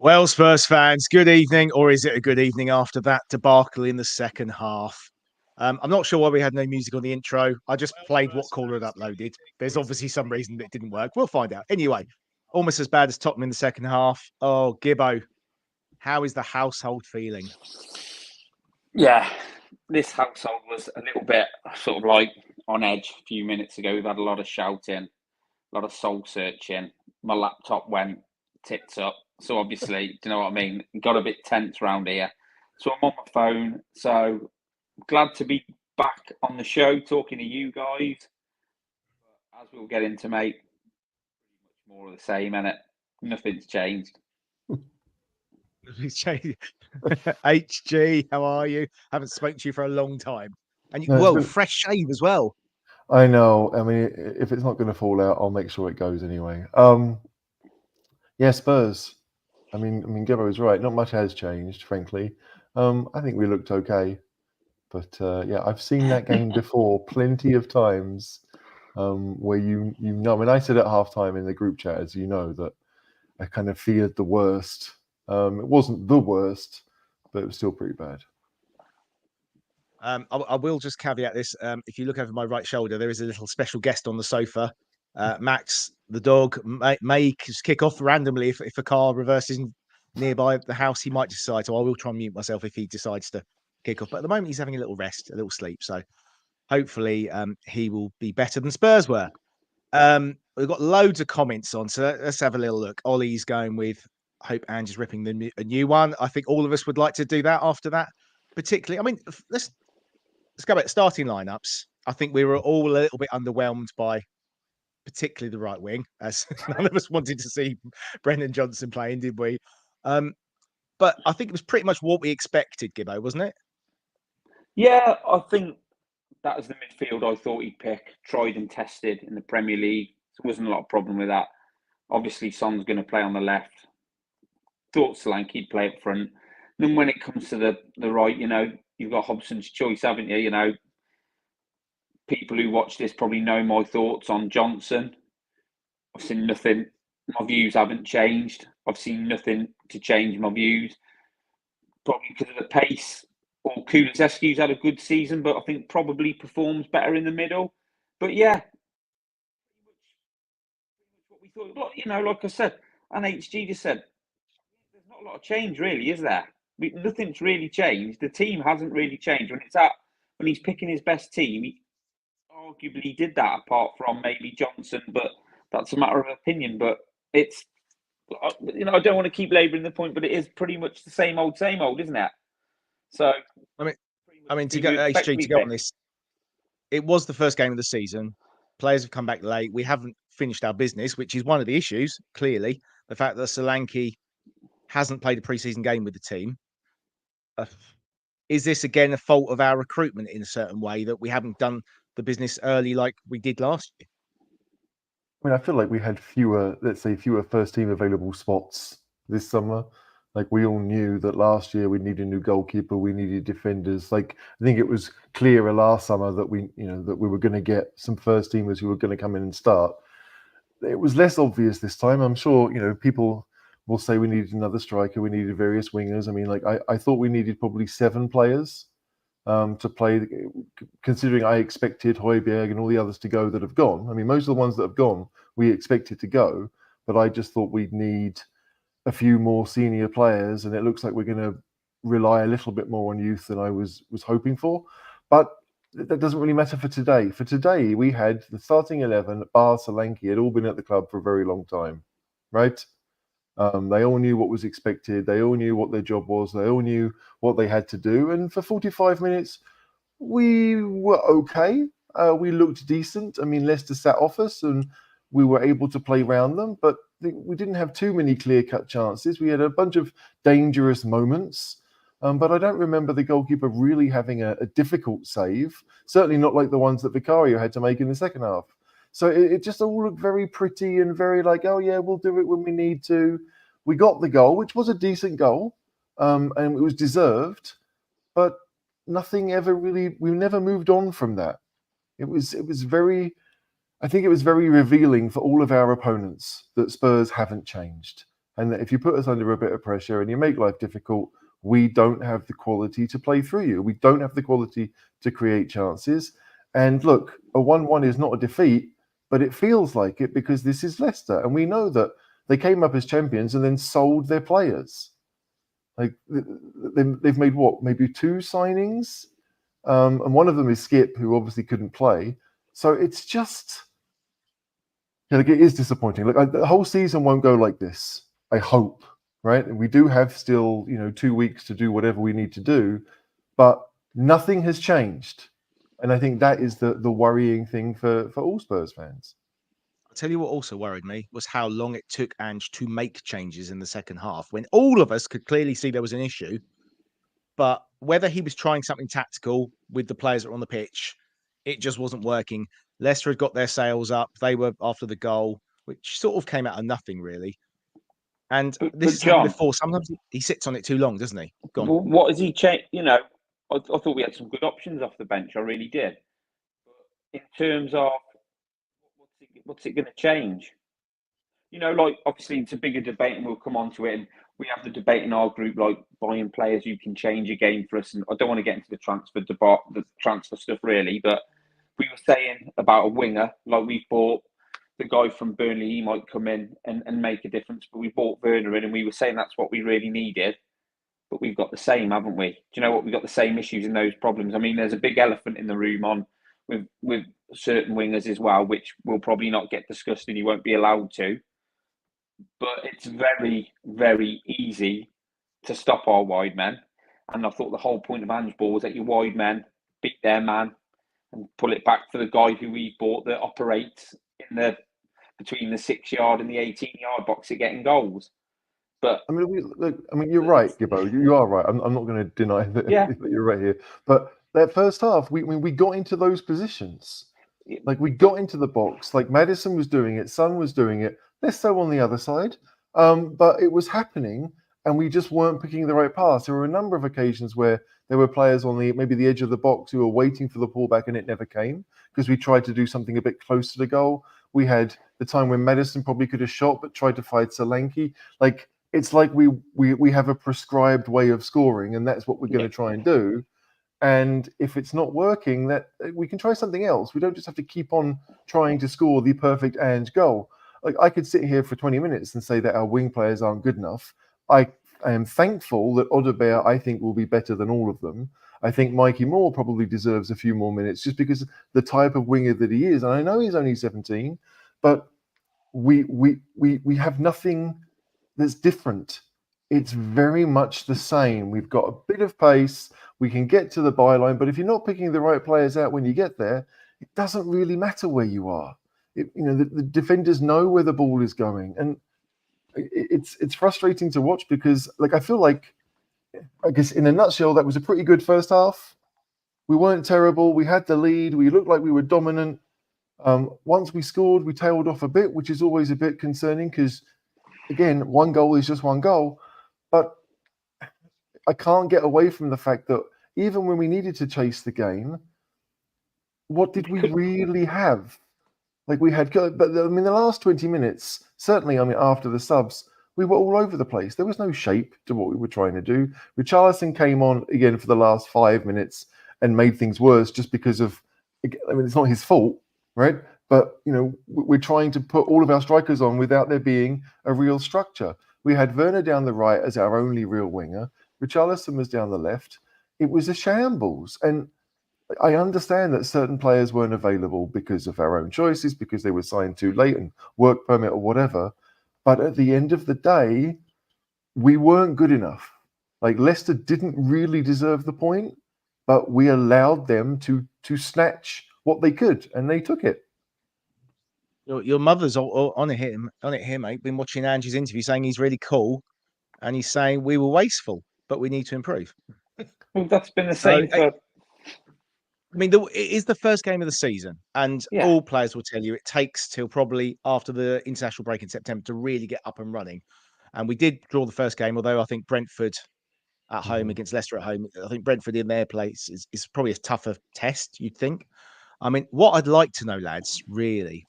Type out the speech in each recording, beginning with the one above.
Well, Spurs fans, good evening, or is it a good evening after that debacle in the second half? I'm not sure why we had no music on the intro. I just played what caller had uploaded. There's obviously some reason that it didn't work. We'll find out. Anyway, almost as bad as Tottenham in the second half. Oh, Gibbo, how is the household feeling? Yeah, this household was a little bit sort of like on edge a few minutes ago. We've had a lot of shouting, a lot of soul searching. My laptop went tits up. So obviously, do you know what I mean? Got a bit tense around here. So I'm on my phone. So glad to be back on the show talking to you guys. As we'll get into, mate, pretty much more of the same, innit? Nothing's changed. HG, how are you? Haven't spoken to you for a long time. And you, No, fresh shave as well. I know. I mean, if it's not going to fall out, I'll make sure it goes anyway. Yeah, Spurs. I mean, Gibbo was right. Not much has changed, frankly. I think we looked okay, but yeah, I've seen that game before plenty of times. Where you know, I mean, I said at halftime in the group chat, as you know, that I kind of feared the worst. It wasn't the worst, but it was still pretty bad. I will just caveat this. If you look over my right shoulder, there is a little special guest on the sofa. Max, the dog, may kick off randomly if a car reverses nearby the house. He might decide. So I will try and mute myself if he decides to kick off. But at the moment, he's having a little rest, a little sleep. So hopefully, he will be better than Spurs were. We've got loads of comments on. So let's have a little look. Ollie's going with hope Ange is ripping a new one. I think all of us would like to do that after that. Particularly, I mean, let's go back to starting lineups. I think we were all a little bit underwhelmed by particularly the right wing, as none of us wanted to see Brendan Johnson playing, did we? But I think it was pretty much what we expected, Gibbo, wasn't it? Yeah, I think that was the midfield I thought he'd pick, tried and tested in the Premier League. There wasn't a lot of problem with that. Obviously, Son's going to play on the left. Thought Solanke'd play up front. Then when it comes to the right, you know, you've got Hobson's choice, haven't you? You know, people who watch this probably know my thoughts on Johnson. I've seen nothing. My views haven't changed. I've seen nothing to change my views. Probably because of the pace. Or Kulusevski's had a good season, but I think probably performs better in the middle. But yeah, what we thought. But, you know, like I said, and HG just said, there's not a lot of change, really, is there? Nothing's really changed. The team hasn't really changed. When he's picking his best team, he arguably did that, apart from maybe Johnson. But that's a matter of opinion. But it's, you know, I don't want to keep labouring the point, but it is pretty much the same old, isn't it? So, I mean, to go HG to go on this, it was the first game of the season. Players have come back late. We haven't finished our business, which is one of the issues. Clearly, the fact that Solanke hasn't played a preseason game with the team. Is this again a fault of our recruitment in a certain way that we haven't done the business early like we did last year? I mean, I feel like we had fewer first team available spots this summer. Like, we all knew that last year we needed a new goalkeeper, we needed defenders. Like, I think it was clearer last summer that we were going to get some first teamers who were going to come in and start. It was less obvious this time. I'm sure, you know, people will say we needed another striker, we needed various wingers. I mean, like, I thought we needed probably 7 players to play, considering I expected Højbjerg and all the others to go that have gone. I mean, most of the ones that have gone, we expected to go, but I just thought we'd need a few more senior players, and it looks like we're going to rely a little bit more on youth than I was hoping for. But that doesn't really matter for today. For today, we had the starting 11, bar Solanke, had all been at the club for a very long time, right? They all knew what was expected. They all knew what their job was. They all knew what they had to do. And for 45 minutes, we were okay. We looked decent. I mean, Leicester sat off us and we were able to play around them, but we didn't have too many clear-cut chances. We had a bunch of dangerous moments, but I don't remember the goalkeeper really having a difficult save, certainly not like the ones that Vicario had to make in the second half. So it just all looked very pretty and very like, oh yeah, we'll do it when we need to. We got the goal, which was a decent goal, and it was deserved, but nothing ever really, we never moved on from that. It was very, I think it was very revealing for all of our opponents that Spurs haven't changed. and that if you put us under a bit of pressure and you make life difficult, we don't have the quality to play through you. We don't have the quality to create chances. And look, a 1-1 is not a defeat, but it feels like it because this is Leicester, and we know that they came up as champions and then sold their players. Like they've made what, maybe 2 signings, and one of them is Skip, who obviously couldn't play. So it's just, like, it is disappointing. Like, the whole season won't go like this, I hope, right? And we do have still, 2 weeks to do whatever we need to do, but nothing has changed. And I think that is the worrying thing for all Spurs fans. I'll tell you what also worried me was how long it took Ange to make changes in the second half when all of us could clearly see there was an issue. But whether he was trying something tactical with the players that were on the pitch, it just wasn't working. Leicester had got their sails up. They were after the goal, which sort of came out of nothing, really. And this has happened John, before. Sometimes he sits on it too long, doesn't he? Go on. what has he changed? I thought we had some good options off the bench. I really did. In terms of what's it going to change? Like, obviously it's a bigger debate, and we'll come on to it. And we have the debate in our group, like buying players who can change a game for us. And I don't want to get into the transfer debate, the transfer stuff, really. But we were saying about a winger, like we've bought the guy from Burnley, he might come in and make a difference. But we bought Werner in, and we were saying that's what we really needed. But we've got the same, haven't we? Do you know what? We've got the same issues and those problems. I mean, there's a big elephant in the room with certain wingers as well, which will probably not get discussed, and you won't be allowed to. But it's very, very easy to stop our wide men. And I thought the whole point of handball was that your wide men beat their man and pull it back for the guy who we bought that operates between the 6-yard and the 18-yard box at getting goals. But I mean, you're right, Gibbo. You are right. I'm not going to deny that, that you're right here. But that first half, we got into those positions. Like, we got into the box. Like, Maddison was doing it, Son was doing it. Leicester on the other side, but it was happening, and we just weren't picking the right pass. There were a number of occasions where there were players on maybe the edge of the box who were waiting for the pullback, and it never came because we tried to do something a bit close to the goal. We had the time when Maddison probably could have shot, but tried to fight Solanke. Like, it's like we have a prescribed way of scoring, and that's what we're going to try and do. And if it's not working, that we can try something else. We don't just have to keep on trying to score the perfect Ange goal. Like, I could sit here for 20 minutes and say that our wing players aren't good enough. I am thankful that Odobert, I think, will be better than all of them. I think Mikey Moore probably deserves a few more minutes just because of the type of winger that he is. And I know he's only 17, but we have nothing that's different. It's very much the same. We've got a bit of pace. We can get to the byline, but if you're not picking the right players out when you get there, it doesn't really matter where you are. The defenders know where the ball is going, and it's frustrating to watch because, like, I feel like, I guess in a nutshell, that was a pretty good first half. We weren't terrible. We had the lead. We looked like we were dominant. Once we scored, we tailed off a bit, which is always a bit concerning because, again, one goal is just one goal. But I can't get away from the fact that even when we needed to chase the game, what did we really have? Like, we had, but I mean, the last 20 minutes, certainly, I mean, after the subs, we were all over the place. There was no shape to what we were trying to do. Richarlison came on again for the last 5 minutes and made things worse just because of, I mean, it's not his fault, right? But, we're trying to put all of our strikers on without there being a real structure. We had Werner down the right as our only real winger. Richarlison was down the left. It was a shambles. And I understand that certain players weren't available because of our own choices, because they were signed too late and work permit or whatever. But at the end of the day, we weren't good enough. Like, Leicester didn't really deserve the point, but we allowed them to snatch what they could, and they took it. Your mother's on it here, mate. Been watching Angie's interview, saying he's really cool, and he's saying we were wasteful, but we need to improve. Well, that's been the same for. I mean, it is the first game of the season, and all players will tell you it takes till probably after the international break in September to really get up and running. And we did draw the first game, although I think Brentford at home against Leicester at home, I think Brentford in their place is probably a tougher test, you'd think. I mean, what I'd like to know, lads, really,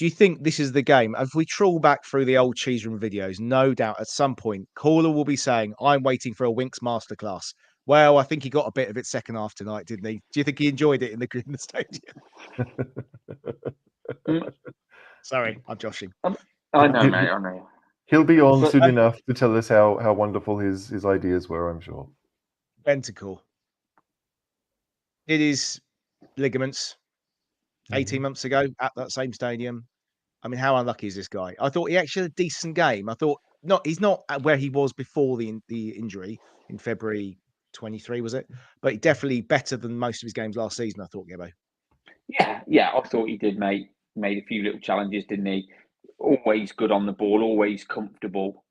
Do you think this is the game? If we trawl back through the old cheese room videos, no doubt at some point, Caller will be saying, I'm waiting for a Winks masterclass. Well, I think he got a bit of it second half tonight, didn't he? Do you think he enjoyed it in the stadium? Sorry, I'm joshing. I know, mate. I know. He'll be on But- soon enough to tell us how wonderful his ideas were, I'm sure. Bentacle. It is ligaments. 18 months ago at that same stadium. I mean, how unlucky is this guy? I thought he actually had a decent game. I thought he's not at where he was before the injury in February 23, was it? But he definitely better than most of his games last season, I thought, Gibbo. Yeah, I thought he did made a few little challenges, didn't he? Always good on the ball, always comfortable.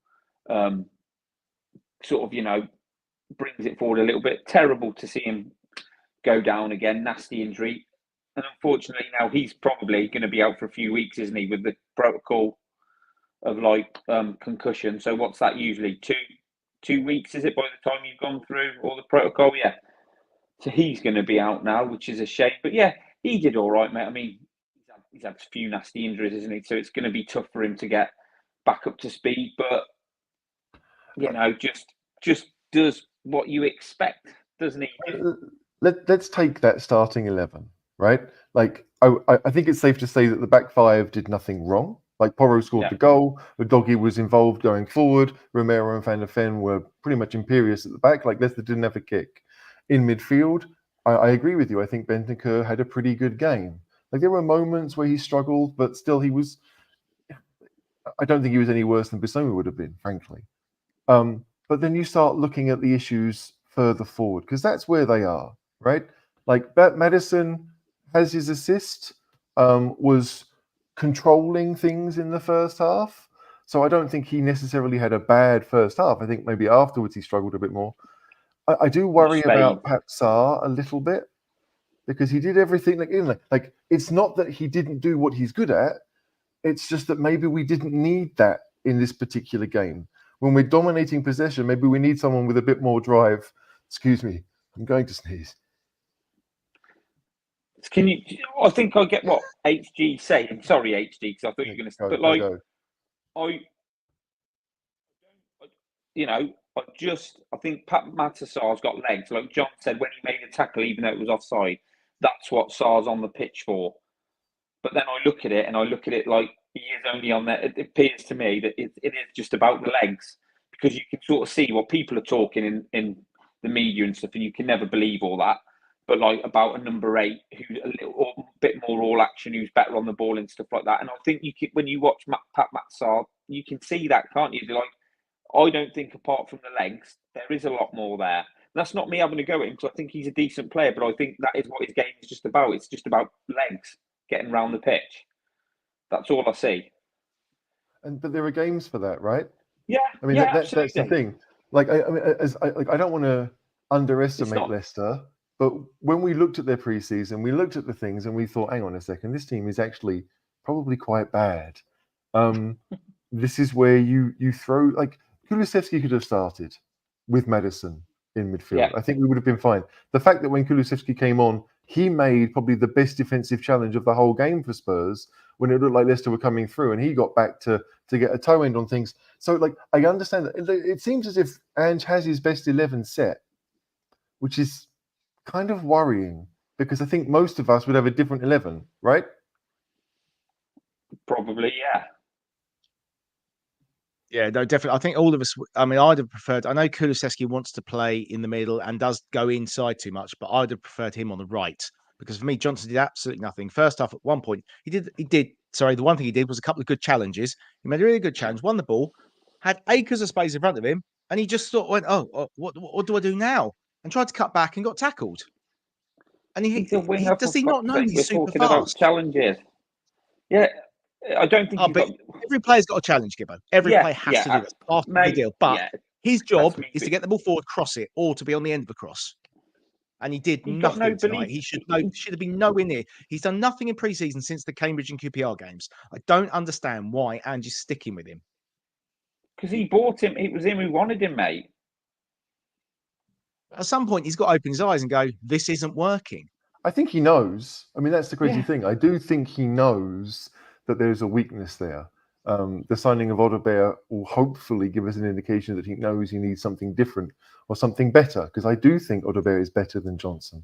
Sort of, brings it forward a little bit. Terrible to see him go down again. Nasty injury. And unfortunately now he's probably going to be out for a few weeks, isn't he, with the protocol of concussion. So what's that usually? Two weeks, is it, by the time you've gone through all the protocol? Yeah. So he's going to be out now, which is a shame. But yeah, he did all right, mate. I mean, he's had a few nasty injuries, isn't he? So it's going to be tough for him to get back up to speed. But, just does what you expect, doesn't he? Let's take that starting 11, right? Like, I think it's safe to say that the back five did nothing wrong. Like, Porro scored the goal, Udogie was involved going forward, Romero and Van der Ven were pretty much imperious at the back. Like, Leicester didn't have a kick. In midfield, I agree with you. I think Bentancur had a pretty good game. Like, there were moments where he struggled, but still I don't think he was any worse than Bissoma would have been, frankly. But then you start looking at the issues further forward, because that's where they are, right? Like, Maddison has his assist, was controlling things in the first half. So I don't think he necessarily had a bad first half. I think maybe afterwards he struggled a bit more. I do worry about Pat Sarr a little bit, because he did everything. Like, it's not that he didn't do what he's good at. It's just that maybe we didn't need that in this particular game. When we're dominating possession, maybe we need someone with a bit more drive. Excuse me, I'm going to sneeze. I think I get what HG saying. Sorry, HG, because I thought you were going to. But I think Pat Matasar's got legs. Like John said, when he made a tackle, even though it was offside, that's what Sar's on the pitch for. But then I look at it like he is only on there. It appears to me that it is just about the legs, because you can sort of see what people are talking in the media and stuff, and you can never believe all that. But like about a number 8 who's a bit more all action, who's better on the ball and stuff like that. And I think when you watch Pat Matsar, you can see that, can't you? Like, I don't think apart from the legs, there is a lot more there. That's not me having a go at him, because I think he's a decent player, but I think that is what his game is just about. It's just about legs, getting around the pitch. That's all I see. But there are games for that, right? Yeah, I mean, that's the thing. Like, I don't want to underestimate Leicester, but when we looked at their preseason, we looked at the things and we thought, hang on a second, this team is actually probably quite bad. This is where you throw, like, Kulusevski could have started with Maddison in midfield. Yeah. I think we would have been fine. The fact that when Kulusevski came on, he made probably the best defensive challenge of the whole game for Spurs when it looked like Leicester were coming through, and he got back to get a toe end on things. So, like, I understand that it seems as if Ange has his best 11 set, which is kind of worrying, because I think most of us would have a different 11, right? Probably, yeah. Yeah, no, definitely. I think all of us, I mean, I'd have preferred, I know Kulusevski wants to play in the middle and does go inside too much, but I'd have preferred him on the right, because for me, Johnson did absolutely nothing. First half, at one point, the one thing he did was a couple of good challenges. He made a really good challenge, won the ball, had acres of space in front of him, and he just sort of went, what do I do now? And tried to cut back and got tackled. And does he not know he's super fast? About challenges. Yeah. I don't think every player's got a challenge, Gibbo. Every player has to do that. Part of the deal. But his job is to get the ball forward, cross it, or to be on the end of a cross. And he did nothing tonight. He should have been nowhere near. He's done nothing in pre-season since the Cambridge and QPR games. I don't understand why Ange is sticking with him. Because he bought him. It was him who wanted him, mate. At some point, he's got to open his eyes and go, this isn't working. I think he knows. I mean, that's the crazy thing. I do think he knows that there's a weakness there. The signing of Odebear will hopefully give us an indication that he knows he needs something different or something better, because I do think Odebear is better than Johnson.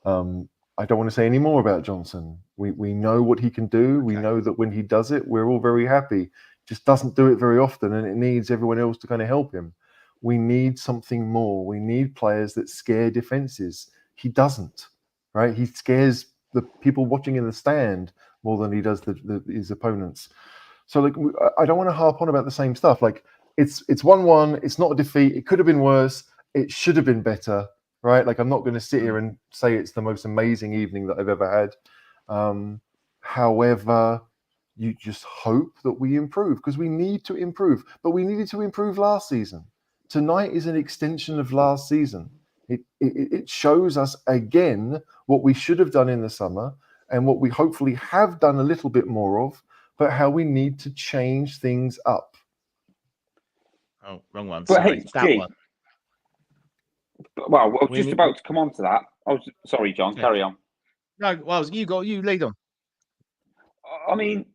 I don't want to say any more about Johnson. We know what he can do. We know that when he does it, we're all very happy. Just doesn't do it very often, and it needs everyone else to kind of help him. We need something more. We need players that scare defenses. He doesn't, right? He scares the people watching in the stand more than he does his opponents. So, like, I don't want to harp on about the same stuff. Like, it's 1-1. It's not a defeat. It could have been worse. It should have been better, right? Like, I'm not going to sit here and say it's the most amazing evening that I've ever had. However, you just hope that we improve, because we need to improve. But we needed to improve last season. Tonight is an extension of last season. It shows us again what we should have done in the summer and what we hopefully have done a little bit more of, but how we need to change things up. Oh, wrong one. But Sorry, hey, that G, one. well, I was just about to come on to that. Sorry, John, carry on. No, well, you lead on. I mean,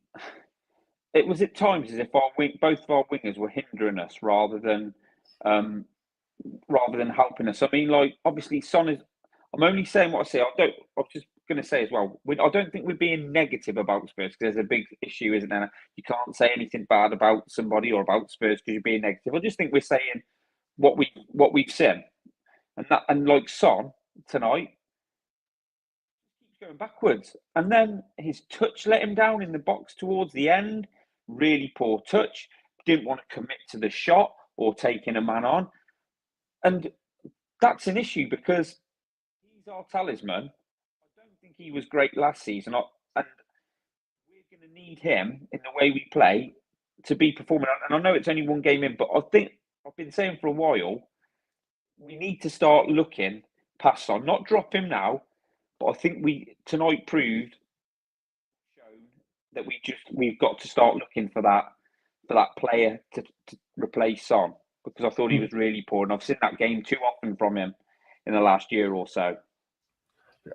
it was at times as if both of our wingers were hindering us rather than helping us. I mean, like, obviously, Son is. I'm only saying what I say. I was just going to say as well. I don't think we're being negative about Spurs, because there's a big issue, isn't there? You can't say anything bad about somebody or about Spurs because you're being negative. I just think we're saying what we've seen, and like Son tonight keeps going backwards, and then his touch let him down in the box towards the end. Really poor touch. Didn't want to commit to the shot or taking a man on, and that's an issue because he's our talisman. I don't think he was great last season, and we're going to need him in the way we play to be performing. And I know it's only one game in, but I think I've been saying for a while, we need to start looking past on, not drop him now, but I think tonight proved that we've got to start looking for that player to replace Son, because I thought he was really poor, and I've seen that game too often from him in the last year or so.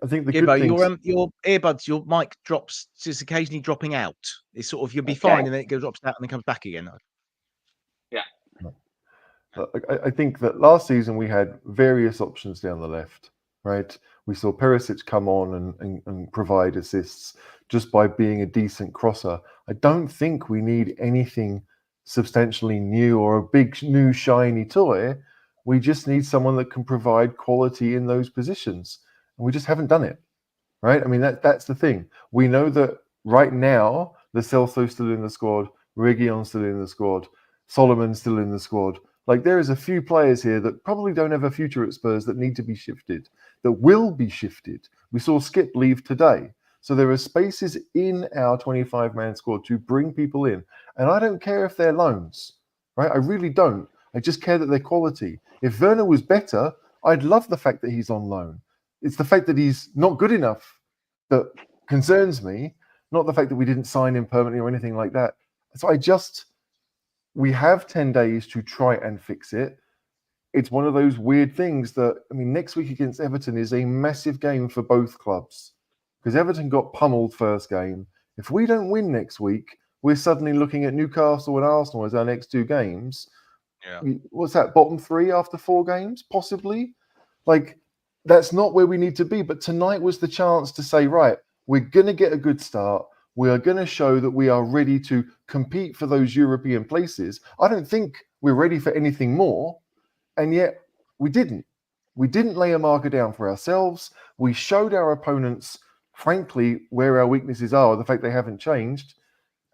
I think the good thing, your earbuds, your mic drops, just occasionally dropping out. It's sort of, you'll be fine, and then it drops out and then comes back again. Yeah. I think that last season we had various options down the left, right? We saw Perisic come on and provide assists just by being a decent crosser. I don't think we need anything substantially new or a big new shiny toy. We just need someone that can provide quality in those positions. And we just haven't done it, right? I mean, that's the thing. We know that right now, Lo Celso's still in the squad, Reguilon's still in the squad, Solomon's still in the squad. Like, there is a few players here that probably don't have a future at Spurs that need to be shifted, that will be shifted. We saw Skip leave today. So there are spaces in our 25-man squad to bring people in. And I don't care if they're loans, right? I really don't. I just care that they're quality. If Werner was better, I'd love the fact that he's on loan. It's the fact that he's not good enough that concerns me, not the fact that we didn't sign him permanently or anything like that. So we have 10 days to try and fix it. It's one of those weird things that, I mean, next week against Everton is a massive game for both clubs, because Everton got pummeled first game. If we don't win next week, we're suddenly looking at Newcastle and Arsenal as our next two games. Yeah. What's that, bottom three after 4 games, possibly? Like, that's not where we need to be. But tonight was the chance to say, right, we're going to get a good start. We are going to show that we are ready to compete for those European places. I don't think we're ready for anything more. And yet we didn't. We didn't lay a marker down for ourselves. We showed our opponents, frankly, where our weaknesses are, the fact they haven't changed.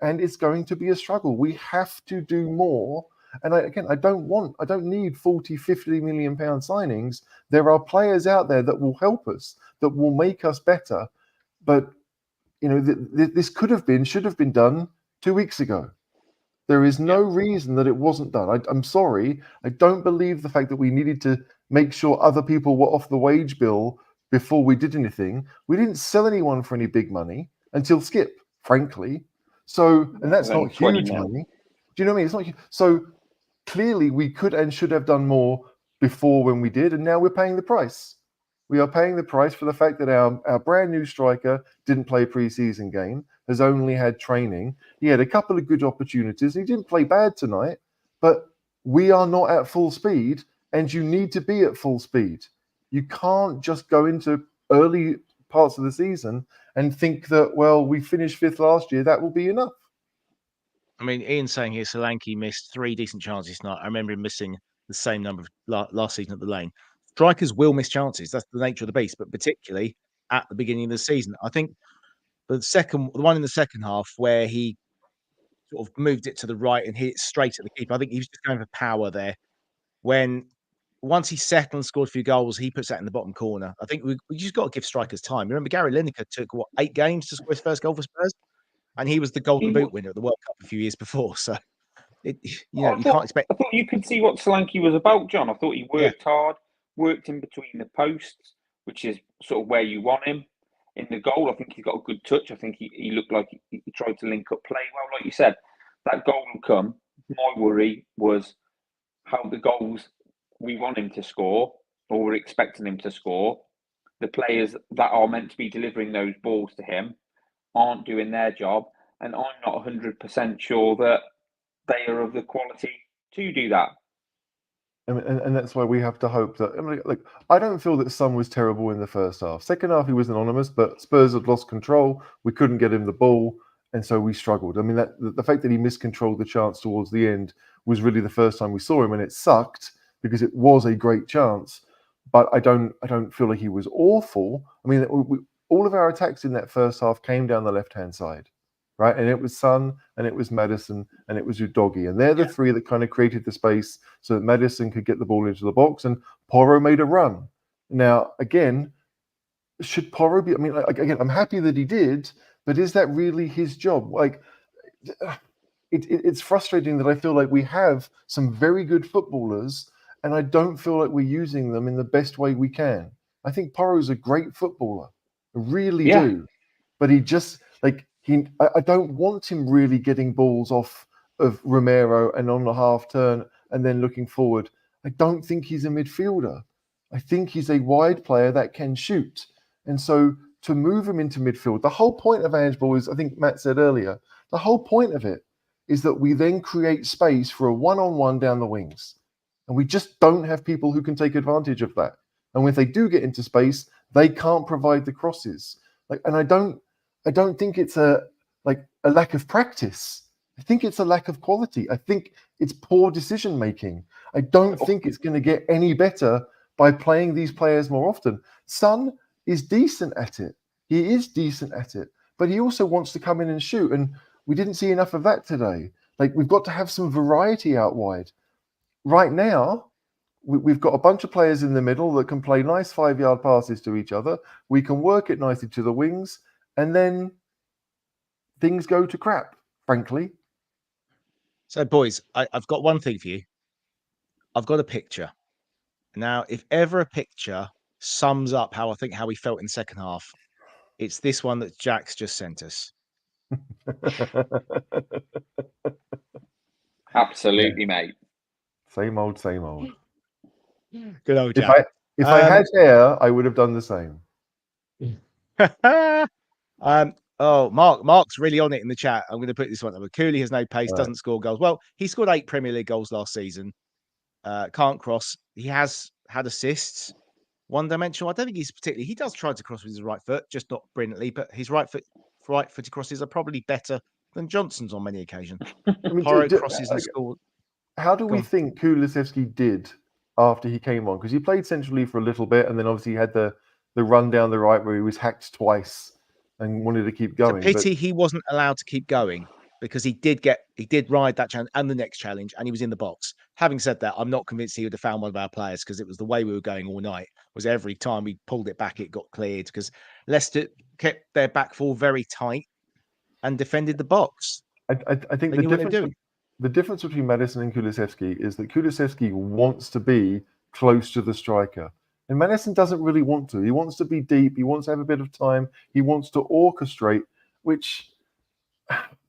And it's going to be a struggle. We have to do more. And I don't need 40, 50 million pound signings. There are players out there that will help us, that will make us better. But this should have been done 2 weeks ago. There is no reason that it wasn't done. I'm sorry. I don't believe the fact that we needed to make sure other people were off the wage bill before we did anything. We didn't sell anyone for any big money until Skip, frankly. So, and that's not huge money. Do you know what I mean? It's not huge. So clearly we could and should have done more before when we did, and now we're paying the price. We are paying the price for the fact that our brand new striker didn't play a preseason game, has only had training. He had a couple of good opportunities. He didn't play bad tonight, but we are not at full speed, and you need to be at full speed. You can't just go into early parts of the season and think that, well, we finished fifth last year, that will be enough. I mean, Ian's saying here Solanke missed 3 decent chances tonight. I remember him missing the same number of last season at the Lane. Strikers will miss chances. That's the nature of the beast, but particularly at the beginning of the season. I think the one in the second half where he sort of moved it to the right and hit it straight at the keeper. I think he was just going for power there. Once he settled and scored a few goals, he puts that in the bottom corner. I think we just got to give strikers time. Remember, Gary Lineker took 8 games to score his first goal for Spurs, and he was the Golden Boot winner at the World Cup a few years before. So, you can't expect. I thought you could see what Solanke was about, John. I thought he worked hard, worked in between the posts, which is sort of where you want him. In the goal, I think he's got a good touch. I think he looked like he tried to link up play well. Like you said, that goal will come. My worry was how the goals we want him to score, or we're expecting him to score, the players that are meant to be delivering those balls to him aren't doing their job. And I'm not 100% sure that they are of the quality to do that. And that's why we have to hope that. I mean, like, I don't feel that Son was terrible in the first half. Second half, he was anonymous, but Spurs had lost control. We couldn't get him the ball, and so we struggled. I mean, the fact that he miscontrolled the chance towards the end was really the first time we saw him, and it sucked because it was a great chance. But I don't feel like he was awful. I mean, all of our attacks in that first half came down the left-hand side. Right, and it was Son, and it was Maddison, and it was Udogie, and they're the three that kind of created the space so that Maddison could get the ball into the box, and Porro made a run. Now, again, should Porro be? I mean, again, I'm happy that he did, but is that really his job? Like, it's frustrating that I feel like we have some very good footballers, and I don't feel like we're using them in the best way we can. I think Porro's a great footballer, I really do, but he just I don't want him really getting balls off of Romero and on the half turn and then looking forward. I don't think he's a midfielder. I think he's a wide player that can shoot. And so to move him into midfield, the whole point of Ange Ball is, I think Matt said earlier, the whole point of it is that we then create space for a one-on-one down the wings. And we just don't have people who can take advantage of that. And when they do get into space, they can't provide the crosses. And I don't think it's a lack of practice. I think it's a lack of quality. I think it's poor decision making. I don't think it's going to get any better by playing these players more often. Son is decent at it. He is decent at it, but he also wants to come in and shoot. And we didn't see enough of that today. We've got to have some variety out wide. Right now, we've got a bunch of players in the middle that can play nice 5-yard passes to each other. We can work it nicely to the wings. And then things go to crap, frankly. So, boys, I've got one thing for you. I've got a picture. Now, if ever a picture sums up how we felt in the second half, it's this one that Jack's just sent us. Absolutely, mate. Same old, same old. Good old Jack. If I had hair, I would have done the same. Mark's really on it in the chat. I'm going to put this one up. Cooley has no pace, doesn't score goals. Well, he scored 8 Premier League goals last season. Can't cross. He has had assists. One-dimensional. I don't think he's particularly. He does try to cross with his right foot, just not brilliantly. But his right-footed crosses are probably better than Johnson's on many occasions. Porro crosses and scored. How do we think Kulusevski did after he came on? Because he played centrally for a little bit, and then obviously he had the run down the right where he was hacked twice and wanted to keep going. It's a pity he wasn't allowed to keep going, because he did ride that challenge and the next challenge, and he was in the box. Having said that, I'm not convinced he would have found one of our players, because it was the way we were going all night. Was every time we pulled it back, it got cleared, because Leicester kept their back four very tight and defended the box. I think the difference between Maddison and Kulusevski is that Kulusevski wants to be close to the striker. And Maddison doesn't really want to. He wants to be deep. He wants to have a bit of time. He wants to orchestrate, which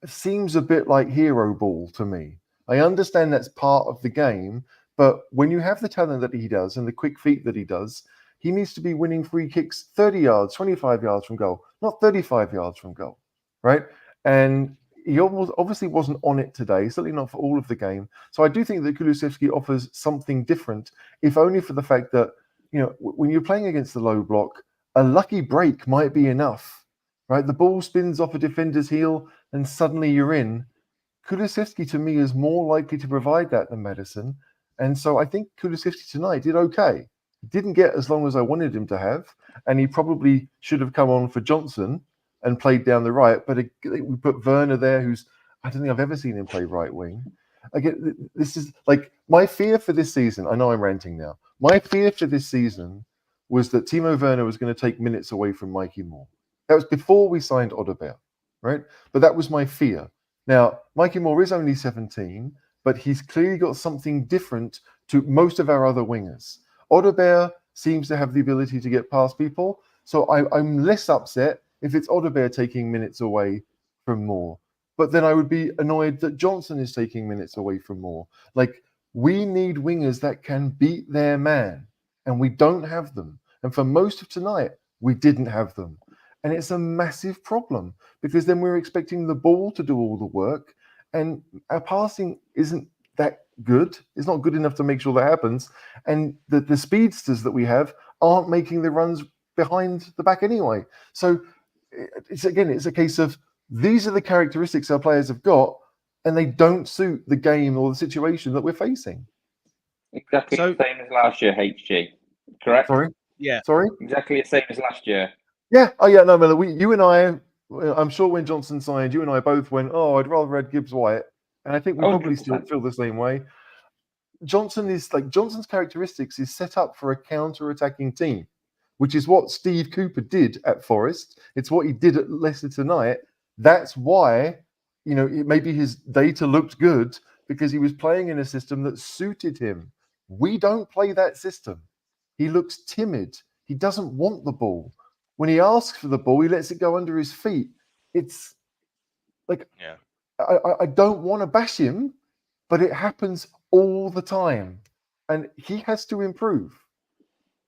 seems a bit like hero ball to me. I understand that's part of the game, but when you have the talent that he does and the quick feet that he does, he needs to be winning free kicks 30 yards, 25 yards from goal, not 35 yards from goal, right? And he almost obviously wasn't on it today, certainly not for all of the game. So I do think that Kulusevski offers something different, if only for the fact that, when you're playing against the low block, a lucky break might be enough, right? The ball spins off a defender's heel and suddenly you're in. Kulusevski, to me, is more likely to provide that than Maddison. And so I think Kulusevski tonight did okay. He didn't get as long as I wanted him to have, and he probably should have come on for Johnson and played down the right. But we put Werner there, who's, I don't think I've ever seen him play right wing. Again, this is like my fear for this season. I know I'm ranting now. My fear for this season was that Timo Werner was going to take minutes away from Mikey Moore. That was before we signed Odegaard, right? But that was my fear. Now, Mikey Moore is only 17, but he's clearly got something different to most of our other wingers. Odegaard seems to have the ability to get past people, so I'm less upset if it's Odegaard taking minutes away from Moore. But then I would be annoyed that Johnson is taking minutes away from Moore. Like, we need wingers that can beat their man, and we don't have them. And for most of tonight, we didn't have them. And it's a massive problem because then we're expecting the ball to do all the work, and our passing isn't that good. It's not good enough to make sure that happens. And the speedsters that we have aren't making the runs behind the back anyway. So it's a case of these are the characteristics our players have got, and they don't suit the game or the situation that we're facing. Exactly the same as last year, HG. Correct? Sorry? Yeah. Sorry? Exactly the same as last year. Yeah. Oh, yeah. No, Miller, you and I, I'm sure when Johnson signed, you and I both went, I'd rather have Gibbs White. And I think we probably 100%. still feel the same way. Johnson's characteristics is set up for a counter-attacking team, which is what Steve Cooper did at Forest. It's what he did at Leicester tonight. That's why, maybe his data looked good because he was playing in a system that suited him. We don't play that system. He looks timid. He doesn't want the ball. When he asks for the ball, he lets it go under his feet. It's like, I don't want to bash him, but it happens all the time. And he has to improve.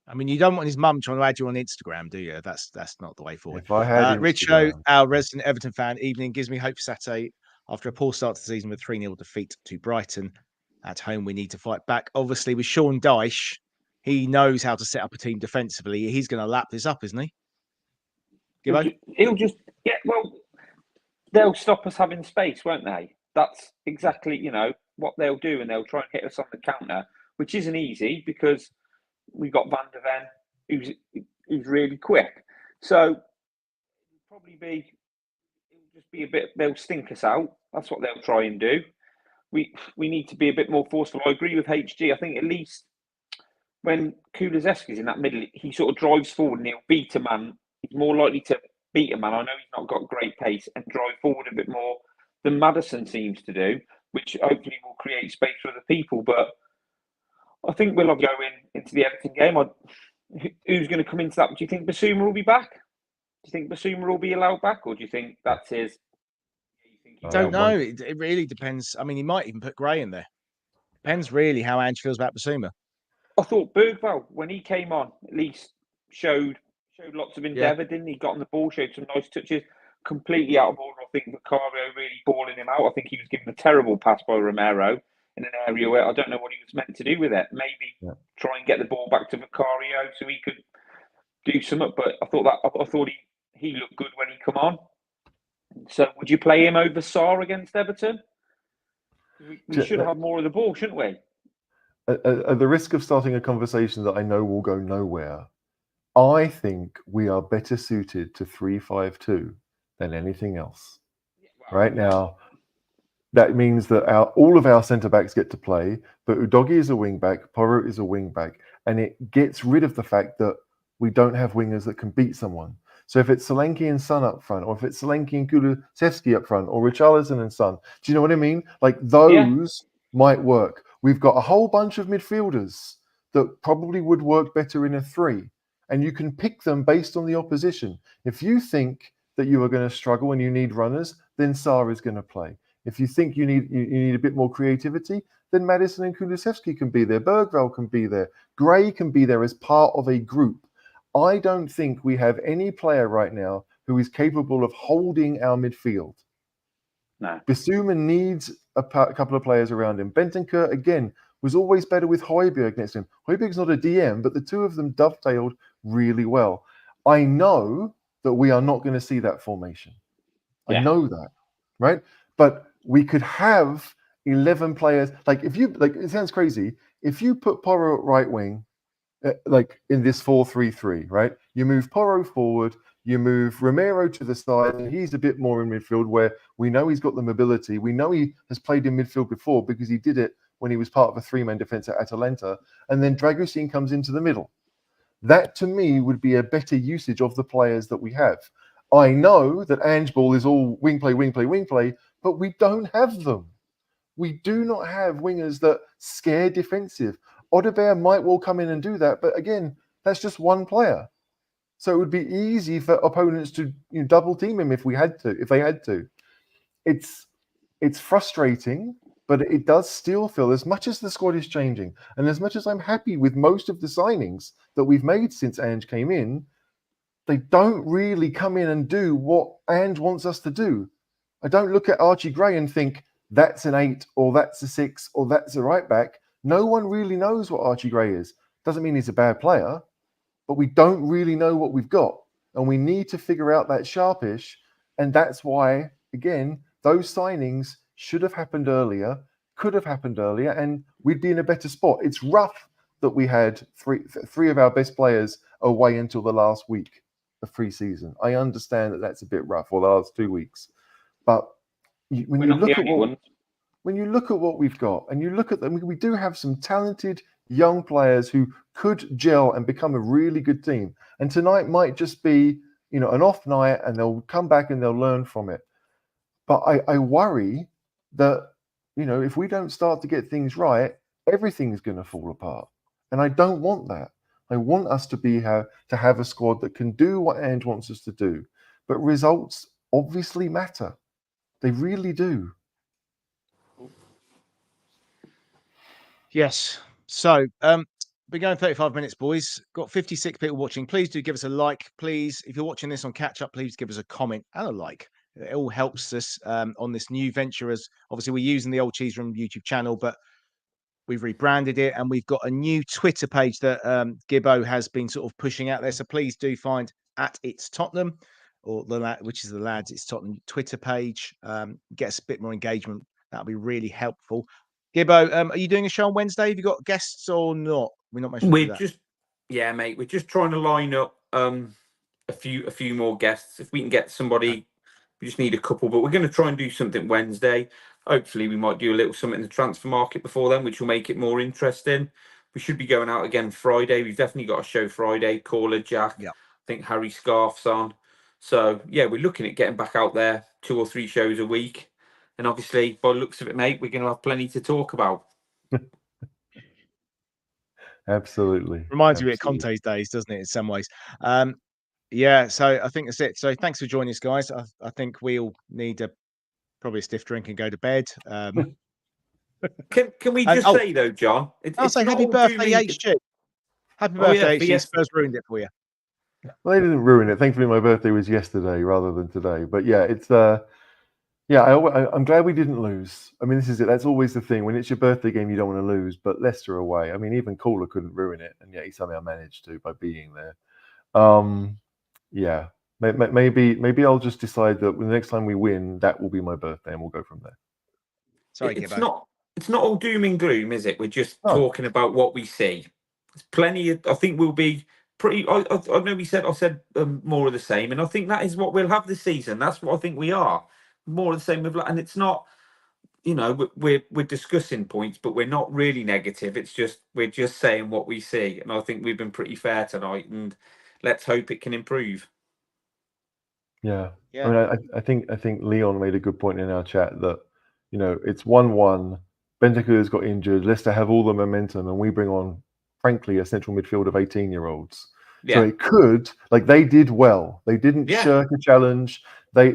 I mean, you don't want his mum trying to add you on Instagram, do you? That's not the way forward. If I had Richo, our resident Everton fan, evening gives me hope for Saturday after a poor start to the season with 3-0 defeat to Brighton. At home, we need to fight back. Obviously, with Sean Dyche, he knows how to set up a team defensively. He's going to lap this up, isn't he? He'll just they'll stop us having space, won't they? That's exactly, what they'll do, and they'll try and hit us on the counter, which isn't easy because we've got Van der Ven, who's really quick. So it'll just be a bit, they'll stink us out. That's what they'll try and do. We need to be a bit more forceful. I agree with HG. I think at least when Kulusevski's in that middle, he sort of drives forward and he'll beat a man. He's more likely to beat a man. I know he's not got great pace and drive forward a bit more than Maddison seems to do, which hopefully will create space for other people. But I think we'll go into the Everton game. Who's going to come into that? Do you think Basuma will be back? Do you think Basuma will be allowed back, or do you think that's his? I don't know. It really depends. I mean, he might even put Gray in there. Depends really how Ange feels about Basuma. I thought Bergvall, when he came on, at least showed lots of endeavour, didn't he? Got on the ball, showed some nice touches. Completely out of order. I think Vicario really balling him out. I think he was given a terrible pass by Romero in an area where I don't know what he was meant to do with it. Maybe try and get the ball back to Vicario so he could do something. But I thought he looked good when he come on. So would you play him over Sarr against Everton? We should have more of the ball, shouldn't we? At the risk of starting a conversation that I know will go nowhere, I think we are better suited to 3-5-2 than anything else. Right now, that means that all of our centre-backs get to play, but Udogie is a wing-back, Porro is a wing-back, and it gets rid of the fact that we don't have wingers that can beat someone. So if it's Solanke and Son up front, or if it's Solanke and Kulusevski up front, or Richarlison and Son, do you know what I mean? Like those might work. We've got a whole bunch of midfielders that probably would work better in a 3, and you can pick them based on the opposition. If you think that you are going to struggle and you need runners, then Sarr is going to play. If you think you need a bit more creativity, then Madison and Kulusevski can be there. Bergvall can be there. Gray can be there as part of a group. I don't think we have any player right now who is capable of holding our midfield. No. Bissouma needs a couple of players around him. Bentancur, again, was always better with Højbjerg next to him. Højbjerg's not a DM, but the two of them dovetailed really well. I know that we are not going to see that formation. Yeah. I know that, right? But we could have 11 players. It sounds crazy. If you put Porro at right wing, in this 4-3-3, right? You move Porro forward, you move Romero to the side, and he's a bit more in midfield where we know he's got the mobility. We know he has played in midfield before because he did it when he was part of a three-man defense at Atalanta. And then Dragusin comes into the middle. That, to me, would be a better usage of the players that we have. I know that Ange Ball is all wing play, but we don't have them. We do not have wingers that scare defensive. Odegaard might well come in and do that, but again, that's just one player. So it would be easy for opponents to double team him if they had to. It's frustrating, but it does still feel, as much as the squad is changing, and as much as I'm happy with most of the signings that we've made since Ange came in, they don't really come in and do what Ange wants us to do. I don't look at Archie Gray and think that's an 8 or that's a 6 or that's a right back. No one really knows what Archie Gray is. Doesn't mean he's a bad player, but we don't really know what we've got. And we need to figure out that sharpish. And that's why, again, those signings should have happened earlier, could have happened earlier, and we'd be in a better spot. It's rough that we had three of our best players away until the last week of pre-season. I understand that that's a bit rough, or the last 2 weeks. But when you look at what we've got, and you look at them, we do have some talented young players who could gel and become a really good team. And tonight might just be, an off night, and they'll come back and they'll learn from it. But I worry that, if we don't start to get things right, everything's going to fall apart. And I don't want that. I want us to have a squad that can do what Ange wants us to do. But results obviously matter. They really do. Yes. So, we're going 35 minutes, boys. Got 56 people watching. Please do give us a like. Please, if you're watching this on catch up, please give us a comment and a like. It all helps us on this new venture. As obviously we're using the Old Cheese Room YouTube channel, but we've rebranded it and we've got a new Twitter page that Gibbo has been sort of pushing out there. So please do find at It's Tottenham, or which is the Lads It's Tottenham Twitter page. Get us a bit more engagement. That'll be really helpful. Gibbo, are you doing a show on Wednesday? Have you got guests or not? We're not mentioning that. Mate. We're just trying to line up a few more guests. If we can get somebody, we just need a couple. But we're going to try and do something Wednesday. Hopefully, we might do a little something in the transfer market before then, which will make it more interesting. We should be going out again Friday. We've definitely got a show Friday. Caller Jack. Yeah. I think Harry Scarf's on. So yeah, we're looking at getting back out there 2 or 3 shows a week. And obviously, by the looks of it, mate, we're going to have plenty to talk about. Absolutely. Reminds me of Conte's days, doesn't it, in some ways? Yeah, so I think that's it. So thanks for joining us, guys. I think we all need probably a stiff drink and go to bed. Can we just say, though, John? I'll say happy birthday, HG. Happy birthday, HG. Spurs ruined it for you. Well, they didn't ruin it. Thankfully, my birthday was yesterday rather than today. But yeah, it's... I'm glad we didn't lose. I mean, this is it. That's always the thing. When it's your birthday game, you don't want to lose. But Leicester away. I mean, even Caller couldn't ruin it, and yet he somehow managed to by being there. Yeah, maybe I'll just decide that the next time we win, that will be my birthday, and we'll go from there. Sorry, it's not all doom and gloom, is it? We're just talking about what we see. There's plenty. I think we'll be pretty. I know I said more of the same, and I think that is what we'll have this season. That's what I think we are. More of the same, and it's not, we're discussing points, but we're not really negative. It's just we're just saying what we see, and I think we've been pretty fair tonight, and let's hope it can improve. Yeah. I mean, I think Leon made a good point in our chat that it's 1-1. Bentancur's got injured. Leicester have all the momentum, and we bring on, frankly, a central midfield of 18-year-olds. Yeah. So it could, they did well. They didn't shirk a challenge. They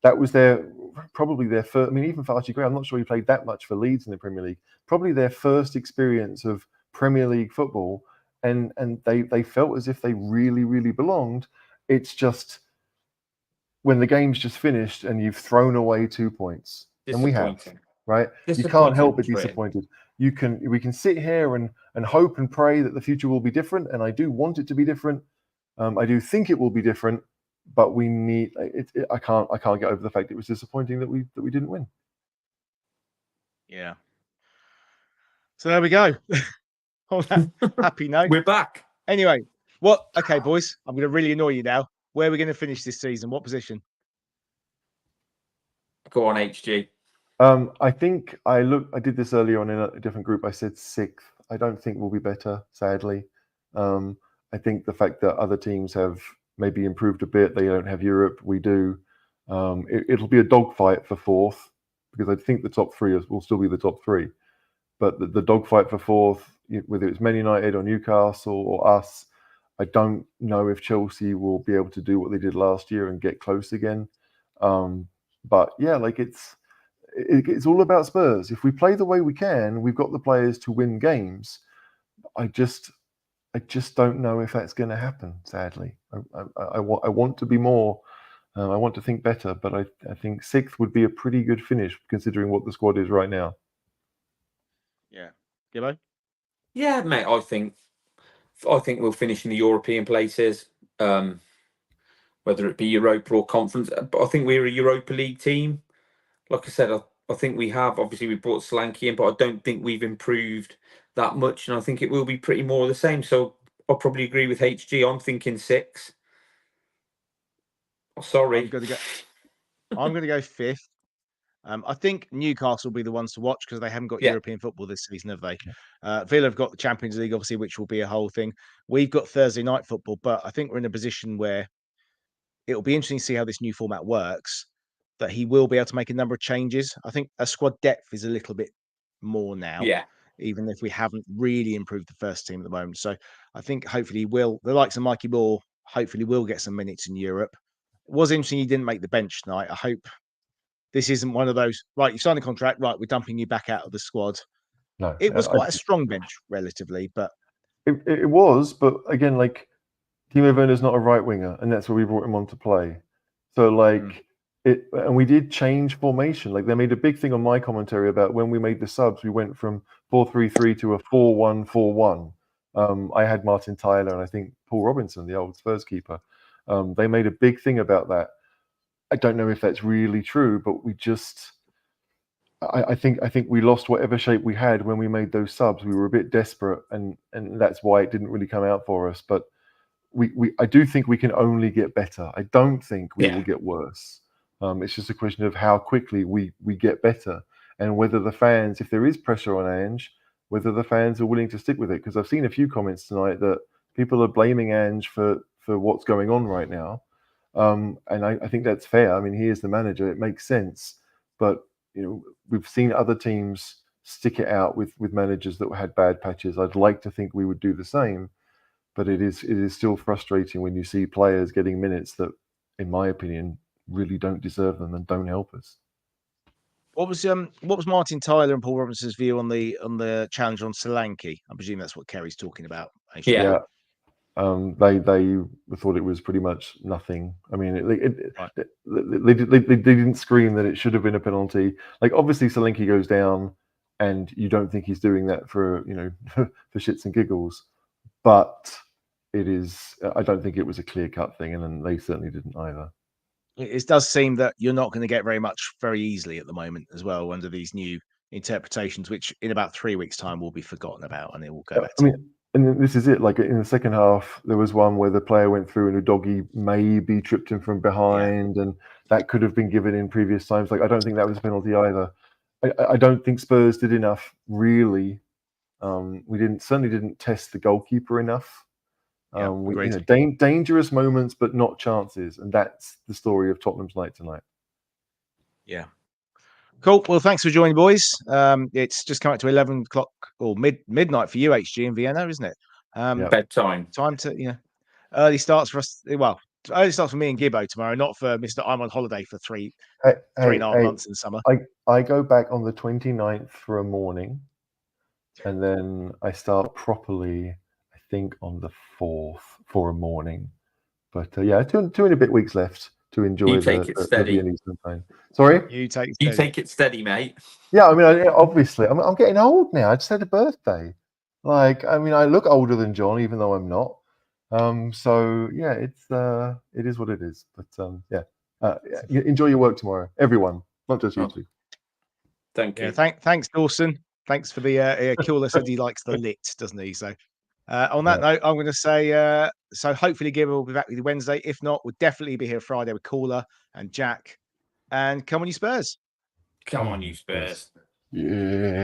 that was their probably their first. I mean, even for Archie Gray, I'm not sure he played that much for Leeds in the Premier League. Probably their first experience of Premier League football, and they felt as if they really, really belonged. It's just when the game's just finished and you've thrown away 2 points, and we have, right? You can't help but be disappointed. We can sit here and hope and pray that the future will be different, and I do want it to be different. I do think it will be different, but we need it. I can't get over the fact it was disappointing that we didn't win. Yeah. So there we go. On that happy note, We're back. Anyway, okay, boys, I'm going to really annoy you now. Where are we going to finish this season? What position? Go on, HG. I think I did this earlier on in a different group. I said 6th. I don't think we'll be better, sadly. I think the fact that other teams have maybe improved a bit, they don't have Europe, we do. It'll be a dogfight for 4th, because I think the top 3 will still be the top 3. But the dogfight for 4th, whether it's Man United or Newcastle or us, I don't know if Chelsea will be able to do what they did last year and get close again. But yeah, like it's all about Spurs. If we play the way we can, we've got the players to win games. I just don't know if that's going to happen. Sadly, I want to be more. I want to think better, but I think 6th would be a pretty good finish considering what the squad is right now. Yeah, Gibbo? Yeah, mate. I think we'll finish in the European places, whether it be Europa or Conference. But I think we're a Europa League team. Like I said, I think we have. Obviously, we brought Solanke in, but I don't think we've improved that much, and I think it will be pretty more of the same. So I'll probably agree with HG. I'm thinking 6. Oh, sorry, I'm going to go 5th. I think Newcastle will be the ones to watch because they haven't got European football this season, have they? Villa have got the Champions League, obviously, which will be a whole thing. We've got Thursday night football, but I think we're in a position where it'll be interesting to see how this new format works, that he will be able to make a number of changes. I think a squad depth is a little bit more now, even if we haven't really improved the first team at the moment. So I think hopefully the likes of Mikey Moore, hopefully will get some minutes in Europe. It was interesting he didn't make the bench tonight. I hope this isn't one of those, right, you signed a contract, right, we're dumping you back out of the squad. No, it was quite a strong bench relatively, but it was. But again, like Timo Werner's not a right winger, and that's where we brought him on to play. So like and we did change formation. Like they made a big thing on my commentary about when we made the subs, we went from 4-3-3 to a 4-1-4-1. I had Martin Tyler and I think Paul Robinson, the old Spurs keeper. They made a big thing about that. I don't know if that's really true, but we just, I think we lost whatever shape we had when we made those subs. We were a bit desperate, and that's why it didn't really come out for us. But I do think we can only get better. I don't think we will get worse. It's just a question of how quickly we get better, and whether the fans, if there is pressure on Ange, whether the fans are willing to stick with it. Because I've seen a few comments tonight that people are blaming Ange for what's going on right now. And I think that's fair. I mean, he is the manager. It makes sense. But, we've seen other teams stick it out with managers that had bad patches. I'd like to think we would do the same. But it is still frustrating when you see players getting minutes that, in my opinion, really don't deserve them and don't help us. What was Martin Tyler and Paul Robinson's view on the challenge on Solanke? I presume that's what Kerry's talking about. Yeah. They thought it was pretty much nothing. I mean, they didn't scream that it should have been a penalty. Like obviously Solanke goes down, and you don't think he's doing that for for shits and giggles, but it is. I don't think it was a clear-cut thing, and then they certainly didn't either. It does seem that you're not going to get very much very easily at the moment as well under these new interpretations, which in about 3 weeks' time will be forgotten about, and it will go back to. And this is it. Like in the second half, there was one where the player went through and Udogie maybe tripped him from behind, and that could have been given in previous times. Like I don't think that was a penalty either. I don't think Spurs did enough, really. We certainly didn't test the goalkeeper enough. Dangerous moments, but not chances, and that's the story of Tottenham's night tonight. Yeah. Cool. Well, thanks for joining, boys. It's just coming to 11 o'clock or midnight for you, HG in Vienna, isn't it? Bedtime. Time to early starts for us. Well, only starts for me and Gibbo tomorrow, not for Mr. I'm on holiday for three Hey, and a half hey, months in summer. I go back on the 29th for a morning, and then I start properly, I think, on the 4th for a morning. But yeah, two and a bit weeks left to enjoy You take it the steady. Viennese campaign. Sorry? You take it You steady. take it steady, mate. Yeah, I mean, obviously, I'm getting old now. I just had a birthday. Like, I mean, I look older than John, even though I'm not. So yeah, it is what it is. But yeah, enjoy your work tomorrow, everyone, not just you Oh, two. Thank you. Yeah, thanks, Dawson. Thanks for the Cooler said he likes the lit, doesn't he? So on that note, I'm going to say so hopefully Gibber will be back with you Wednesday. If not, we'll definitely be here Friday with Cooler and Jack. And come on, you Spurs. Come on, you Spurs. Yeah.